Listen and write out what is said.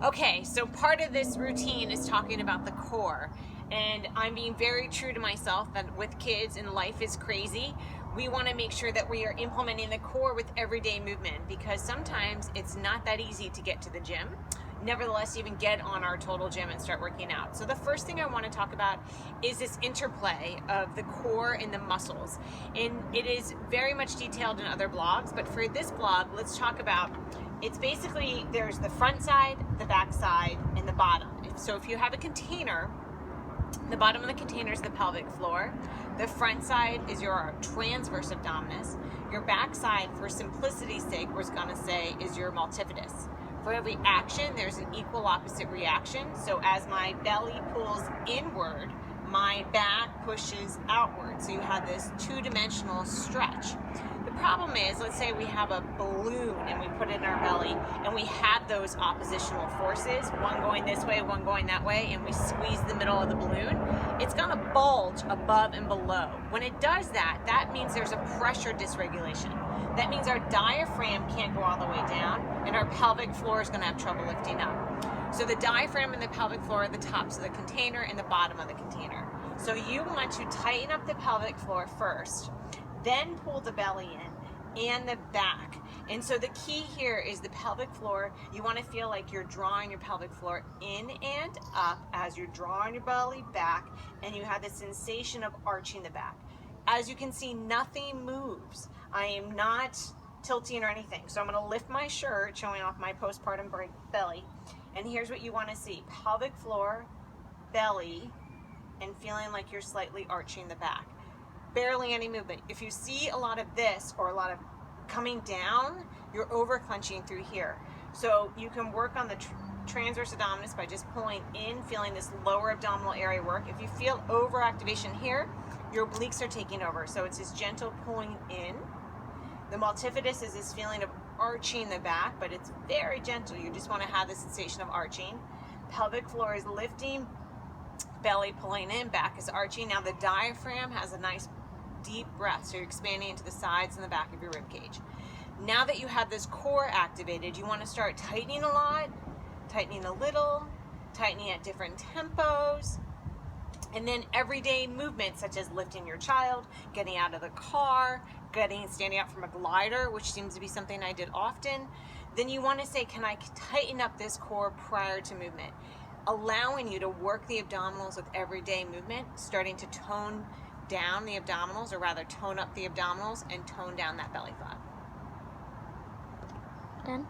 Okay, so part of this routine is talking about the core, and I'm being very true to myself that with kids and life is crazy, we want to make sure that we are implementing the core with everyday movement, because sometimes it's not that easy to get to the gym. Nevertheless, even get on our total gym and start working out. So the first thing I want to talk about is this interplay of the core and the muscles. And it is very much detailed in other blogs, but for this blog, let's talk about, it's basically, there's the front side, the back side, and the bottom. So if you have a container, the bottom of the container is the pelvic floor. The front side is your transverse abdominis. Your back side, for simplicity's sake, we're going to say is your multifidus. For every action, there's an equal opposite reaction. So as my belly pulls inward, my back pushes outward. So you have this two-dimensional stretch. The problem is, let's say we have a balloon and we put it in our belly and we have those oppositional forces, one going this way, one going that way, and we squeeze the middle of the balloon. It's gonna bulge above and below. When it does that, that means there's a pressure dysregulation. That means our diaphragm can't go all the way down and our pelvic floor is gonna have trouble lifting up. So the diaphragm and the pelvic floor are the tops of the container and the bottom of the container. So you want to tighten up the pelvic floor first, then pull the belly in and the back. And so the key here is the pelvic floor. You want to feel like you're drawing your pelvic floor in and up as you're drawing your belly back, and you have the sensation of arching the back. As you can see, nothing moves. I am not tilting or anything. So I'm going to lift my shirt, showing off my postpartum belly. And here's what you want to see: pelvic floor, belly, and feeling like you're slightly arching the back. Barely any movement. If you see a lot of this or a lot of coming down, you're over clenching through here. So you can work on the transverse abdominis by just pulling in, feeling this lower abdominal area work. If you feel overactivation here, your obliques are taking over. So it's this gentle pulling in. The multifidus is this feeling of arching the back, but it's very gentle. You just want to have the sensation of arching. Pelvic floor is lifting, belly pulling in, back is arching. Now the diaphragm has a nice deep breath, so you're expanding into the sides and the back of your rib cage. Now that you have this core activated, you want to start tightening a lot, tightening a little, tightening at different tempos, and then everyday movements such as lifting your child, getting out of the car, standing up from a glider, which seems to be something I did often. Then you want to say, can I tighten up this core prior to movement? Allowing you to work the abdominals with everyday movement, starting to tone down the abdominals, or rather tone up the abdominals and tone down that belly flap. Done.